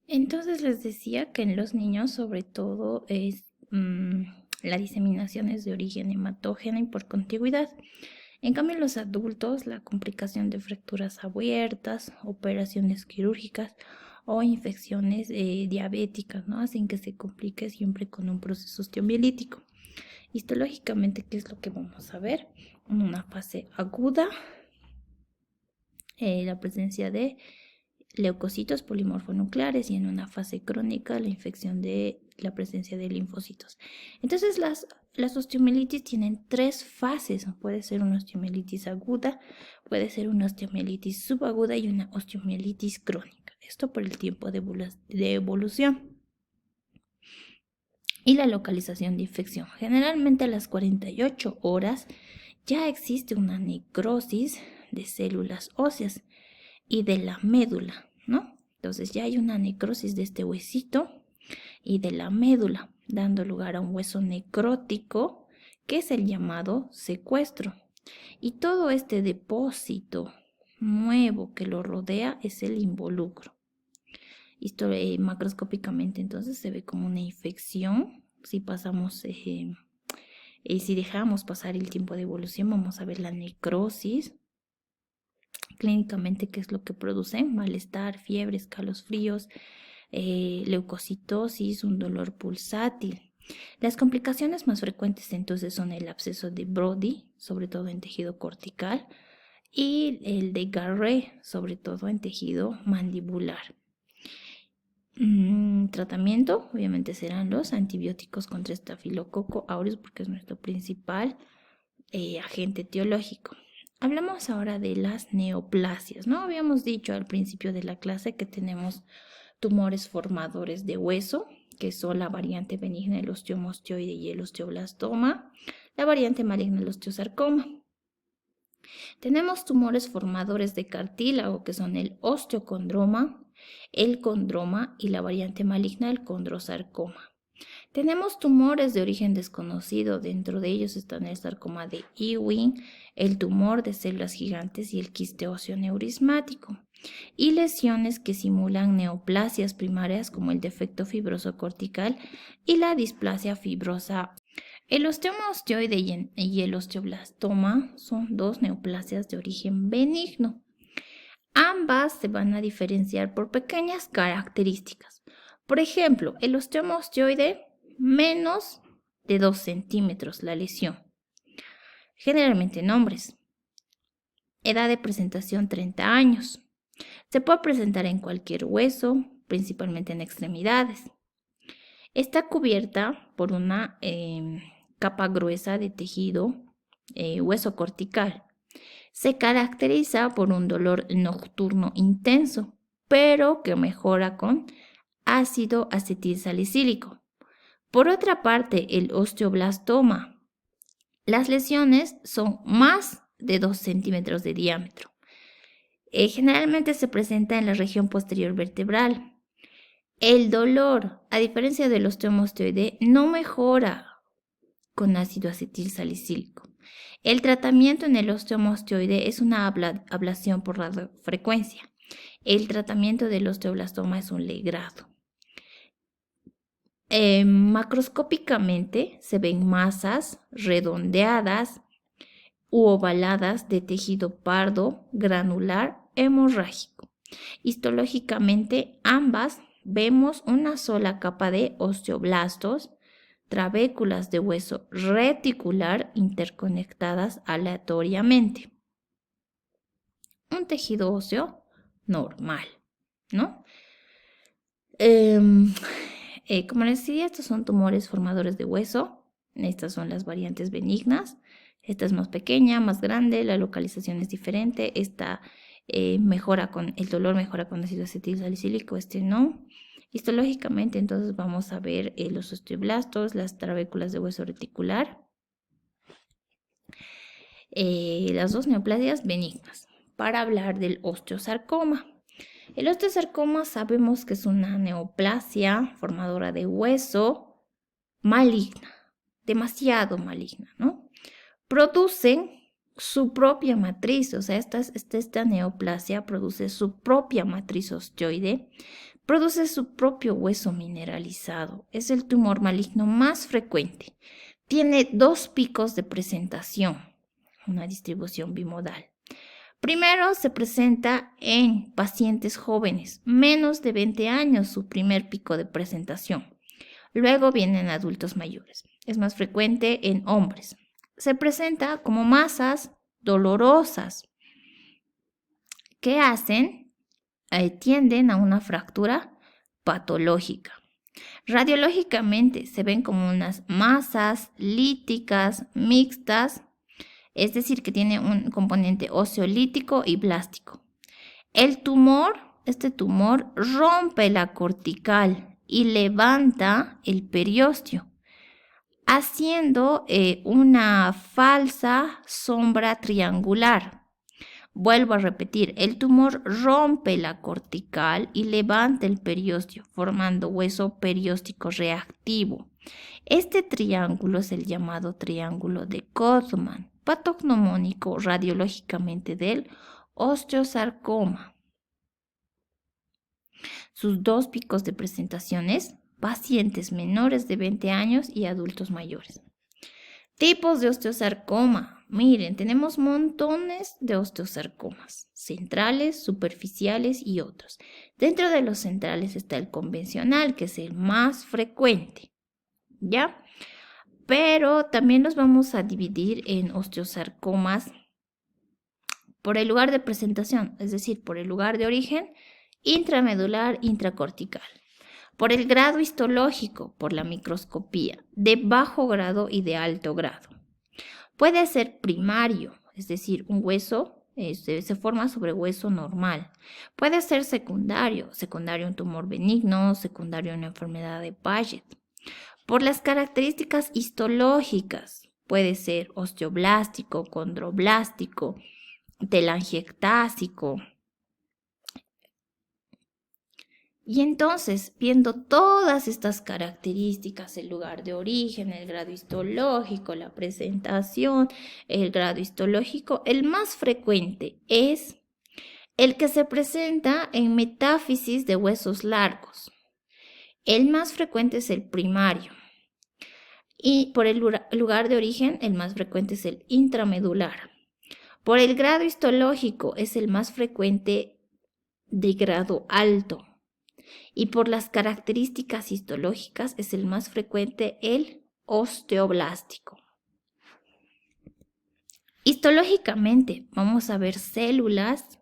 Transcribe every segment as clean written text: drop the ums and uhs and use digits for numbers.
Entonces les decía que en los niños sobre todo es la diseminación es de origen hematógena y por contigüidad. En cambio en los adultos la complicación de fracturas abiertas, operaciones quirúrgicas o infecciones diabéticas, ¿no? Hacen que se complique siempre con un proceso osteomielítico. Histológicamente, ¿qué es lo que vamos a ver? En una fase aguda, la presencia de leucocitos polimorfonucleares y en una fase crónica la infección de la presencia de linfocitos. Entonces las osteomielitis tienen tres fases. Puede ser una osteomielitis aguda, puede ser una osteomielitis subaguda y una osteomielitis crónica. Esto por el tiempo de evolución. Y la localización de infección. Generalmente a las 48 horas ya existe una necrosis de células óseas y de la médula, ¿no? Entonces ya hay una necrosis de este huesito y de la médula, dando lugar a un hueso necrótico, que es el llamado secuestro. Y todo este depósito nuevo que lo rodea es el involucro. Esto macroscópicamente entonces se ve como una infección. Si pasamos, si dejamos pasar el tiempo de evolución, vamos a ver la necrosis. Clínicamente, ¿qué es lo que producen? Malestar, fiebre, escalofríos, leucocitosis, un dolor pulsátil. Las complicaciones más frecuentes entonces son el absceso de Brody, sobre todo en tejido cortical, y el de Garré, sobre todo en tejido mandibular. Tratamiento, obviamente serán los antibióticos contra Staphylococcus aureus porque es nuestro principal agente etiológico. Hablamos ahora de las neoplasias, ¿no? Habíamos dicho al principio de la clase que tenemos tumores formadores de hueso, que son la variante benigna del osteoma osteoide y el osteoblastoma, la variante maligna del osteosarcoma. Tenemos tumores formadores de cartílago, que son el osteocondroma, el condroma y la variante maligna del condrosarcoma. Tenemos tumores de origen desconocido, dentro de ellos están el sarcoma de Ewing, el tumor de células gigantes y el quiste óseo neurismático, y lesiones que simulan neoplasias primarias como el defecto fibroso cortical y la displasia fibrosa. El osteoma osteoide y el osteoblastoma son dos neoplasias de origen benigno. Ambas se van a diferenciar por pequeñas características. Por ejemplo, el osteoma osteoide, menos de 2 centímetros la lesión. Generalmente en hombres. Edad de presentación 30 años. Se puede presentar en cualquier hueso, principalmente en extremidades. Está cubierta por una capa gruesa de tejido hueso cortical. Se caracteriza por un dolor nocturno intenso, pero que mejora con ácido acetilsalicílico. Por otra parte, el osteoblastoma. Las lesiones son más de 2 centímetros de diámetro. Generalmente se presenta en la región posterior vertebral. El dolor, a diferencia del osteoma osteoide, no mejora con ácido acetilsalicílico. El tratamiento en el osteoma osteoide es una ablación por radiofrecuencia. El tratamiento del osteoblastoma es un legrado. Macroscópicamente se ven masas redondeadas u ovaladas de tejido pardo, granular, hemorrágico. Histológicamente, ambas vemos una sola capa de osteoblastos, trabéculas de hueso reticular interconectadas aleatoriamente. Un tejido óseo normal, ¿no? Como les decía, estos son tumores formadores de hueso. Estas son las variantes benignas. Esta es más pequeña, más grande, la localización es diferente. Esta mejora con el dolor, mejora con ácido acetilsalicílico, este no. Histológicamente, entonces vamos a ver los osteoblastos, las trabéculas de hueso reticular, las dos neoplasias benignas. Para hablar del osteosarcoma. El osteosarcoma sabemos que es una neoplasia formadora de hueso maligna, demasiado maligna, ¿no? Producen su propia matriz, o sea, esta neoplasia produce su propia matriz osteoide, produce su propio hueso mineralizado. Es el tumor maligno más frecuente. Tiene 2 picos de presentación, una distribución bimodal. Primero se presenta en pacientes jóvenes, menos de 20 años, su primer pico de presentación. Luego vienen adultos mayores. Es más frecuente en hombres. Se presenta como masas dolorosas que tienden a una fractura patológica. Radiológicamente se ven como unas masas líticas mixtas, es decir, que tiene un componente osteolítico y blástico. Este tumor rompe la cortical y levanta el periósteo, haciendo una falsa sombra triangular. Vuelvo a repetir, el tumor rompe la cortical y levanta el periósteo, formando hueso perióstico reactivo. Este triángulo es el llamado triángulo de Codman, patognomónico radiológicamente del osteosarcoma. Sus 2 picos de presentaciones, pacientes menores de 20 años y adultos mayores. Tipos de osteosarcoma. Miren, tenemos montones de osteosarcomas, centrales, superficiales y otros. Dentro de los centrales está el convencional, que es el más frecuente, ¿ya? Pero también los vamos a dividir en osteosarcomas por el lugar de presentación, es decir, por el lugar de origen, intramedular, intracortical. Por el grado histológico, por la microscopía, de bajo grado y de alto grado. Puede ser primario, es decir, un hueso se forma sobre hueso normal. Puede ser secundario un tumor benigno, secundario una enfermedad de Paget. Por las características histológicas, puede ser osteoblástico, condroblástico, telangiectásico. Y entonces, viendo todas estas características, el lugar de origen, el grado histológico, la presentación, el grado histológico, el más frecuente es el que se presenta en metáfisis de huesos largos. El más frecuente es el primario. Y por el lugar de origen, el más frecuente es el intramedular. Por el grado histológico es el más frecuente de grado alto. Y por las características histológicas es el más frecuente el osteoblástico. Histológicamente vamos a ver células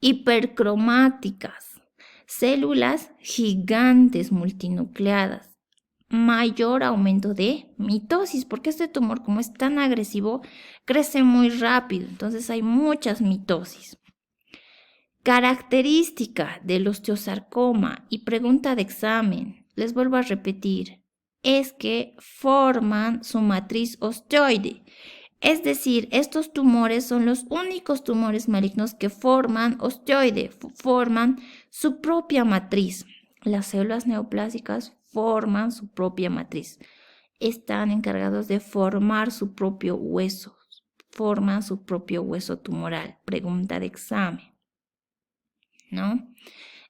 hipercromáticas, células gigantes multinucleadas, mayor aumento de mitosis, porque este tumor, como es tan agresivo, crece muy rápido, entonces hay muchas mitosis. Característica del osteosarcoma y pregunta de examen, les vuelvo a repetir, es que forman su matriz osteoide. Es decir, estos tumores son los únicos tumores malignos que forman osteoide, forman su propia matriz. Las células neoplásicas forman su propia matriz. Están encargados de formar su propio hueso, forman su propio hueso tumoral. Pregunta de examen, ¿no?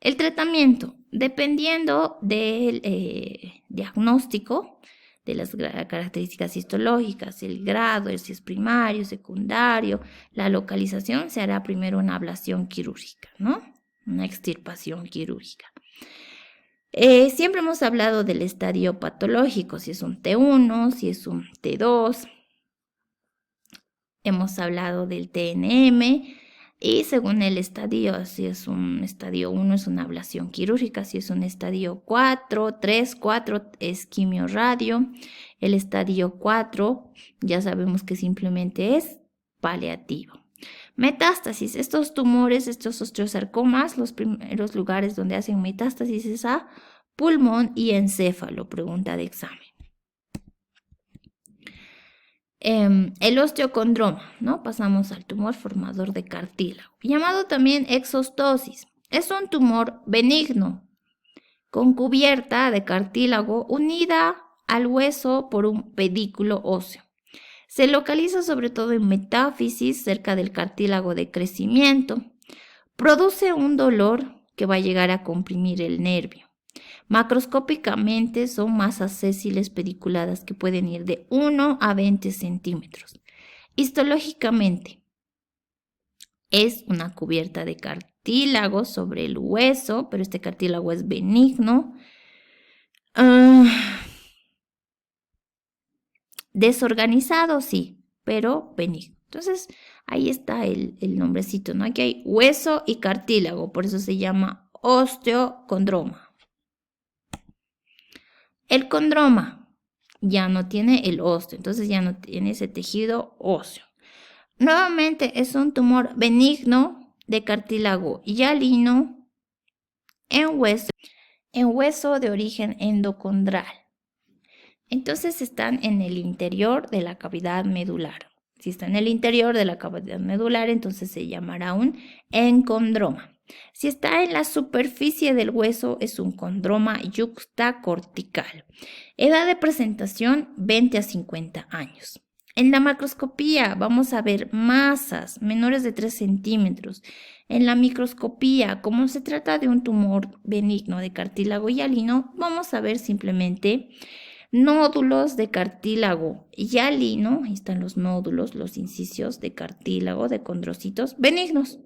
El tratamiento, dependiendo del diagnóstico, de las características histológicas, el grado, si es primario, secundario, la localización, se hará primero una ablación quirúrgica, ¿no? Una extirpación quirúrgica. Siempre hemos hablado del estadio patológico, si es un T1, si es un T2. Hemos hablado del TNM y según el estadio, si es un estadio 1 es una ablación quirúrgica, si es un estadio 4, 3, 4 es quimioradio. El estadio 4 ya sabemos que simplemente es paliativo. Metástasis, estos tumores, estos osteosarcomas, los primeros lugares donde hacen metástasis es a pulmón y encéfalo, pregunta de examen. El osteocondroma, ¿no? Pasamos al tumor formador de cartílago, llamado también exostosis. Es un tumor benigno con cubierta de cartílago unida al hueso por un pedículo óseo. Se localiza sobre todo en metáfisis, cerca del cartílago de crecimiento. Produce un dolor que va a llegar a comprimir el nervio. Macroscópicamente son masas sésiles pediculadas que pueden ir de 1 a 20 centímetros. Histológicamente es una cubierta de cartílago sobre el hueso, pero este cartílago es benigno. Desorganizado, sí, pero benigno. Entonces, ahí está el nombrecito, ¿no? Aquí hay hueso y cartílago, por eso se llama osteocondroma. El condroma ya no tiene el osteo, entonces ya no tiene ese tejido óseo. Nuevamente es un tumor benigno de cartílago hialino en hueso de origen endocondral. Entonces están en el interior de la cavidad medular. Si está en el interior de la cavidad medular, entonces se llamará un encondroma. Si está en la superficie del hueso, es un condroma yuxtacortical. Edad de presentación, 20 a 50 años. En la macroscopía vamos a ver masas menores de 3 centímetros. En la microscopía, como se trata de un tumor benigno de cartílago hialino, vamos a ver simplemente nódulos de cartílago hialino. Ahí están los nódulos, los incisios de cartílago, de condrocitos benignos.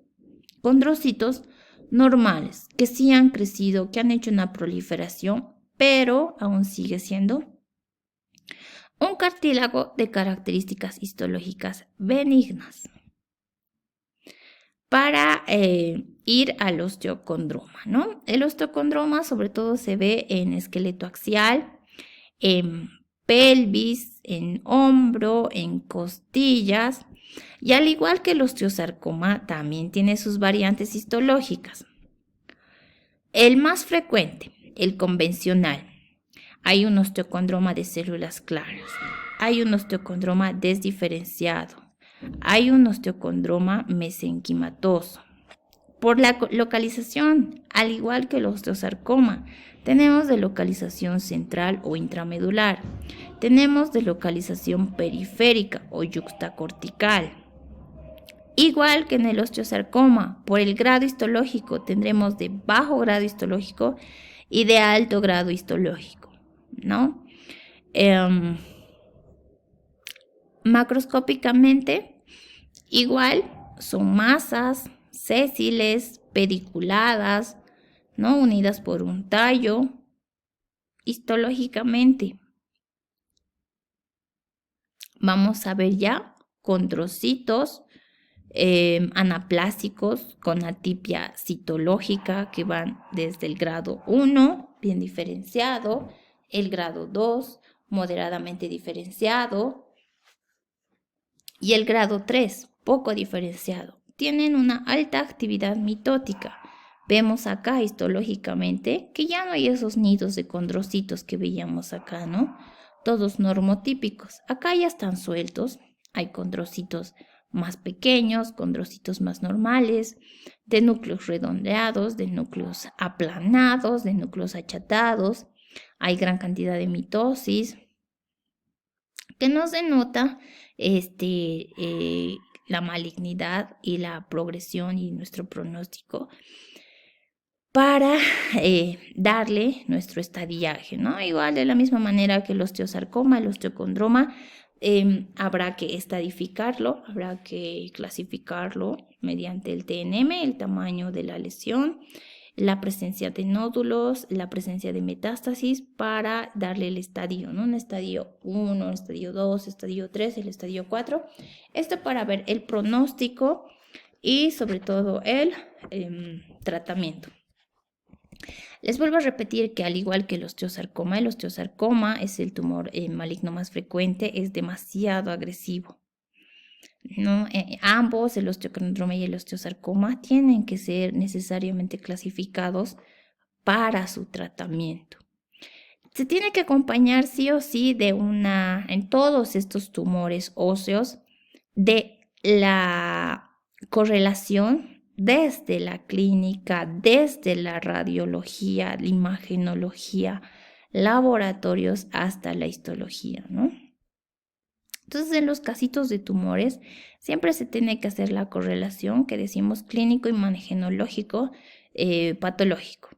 Condrocitos normales, que sí han crecido, que han hecho una proliferación, pero aún sigue siendo un cartílago de características histológicas benignas. Para ir al osteocondroma, ¿no? El osteocondroma sobre todo se ve en esqueleto axial, en pelvis, en hombro, en costillas, y al igual que el osteosarcoma también tiene sus variantes histológicas. El más frecuente, el convencional. Hay un osteocondroma de células claras, hay un osteocondroma desdiferenciado, hay un osteocondroma mesenquimatoso. Por la localización, al igual que el osteosarcoma, tenemos de localización central o intramedular, tenemos de localización periférica o yuxtacortical. Igual que en el osteosarcoma, por el grado histológico tendremos de bajo grado histológico y de alto grado histológico, ¿no? Macroscópicamente, igual son masas sésiles, pediculadas, ¿no? Unidas por un tallo. Histológicamente, vamos a ver ya condrocitos anaplásicos con atipia citológica que van desde el grado 1, bien diferenciado, el grado 2, moderadamente diferenciado, y el grado 3, poco diferenciado. Tienen una alta actividad mitótica. Vemos acá histológicamente que ya no hay esos nidos de condrocitos que veíamos acá, ¿no? Todos normotípicos. Acá ya están sueltos. Hay condrocitos más pequeños, condrocitos más normales, de núcleos redondeados, de núcleos aplanados, de núcleos achatados. Hay gran cantidad de mitosis que nos denota la malignidad y la progresión y nuestro pronóstico para darle nuestro estadiaje, ¿no? Igual de la misma manera que el osteosarcoma, el osteocondroma, habrá que estadificarlo, habrá que clasificarlo mediante el TNM, el tamaño de la lesión, la presencia de nódulos, la presencia de metástasis para darle el estadio, ¿no? Un estadio 1, estadio 2, estadio 3, el estadio 4. Esto para ver el pronóstico y sobre todo el tratamiento. Les vuelvo a repetir que al igual que el osteosarcoma es el tumor maligno más frecuente, es demasiado agresivo, ¿no? Ambos, el osteocondroma y el osteosarcoma, tienen que ser necesariamente clasificados para su tratamiento. Se tiene que acompañar sí o sí en todos estos tumores óseos, de la correlación desde la clínica, desde la radiología, la imagenología, laboratorios hasta la histología, ¿no? Entonces, en los casitos de tumores, siempre se tiene que hacer la correlación que decimos clínico, imagenológico, patológico.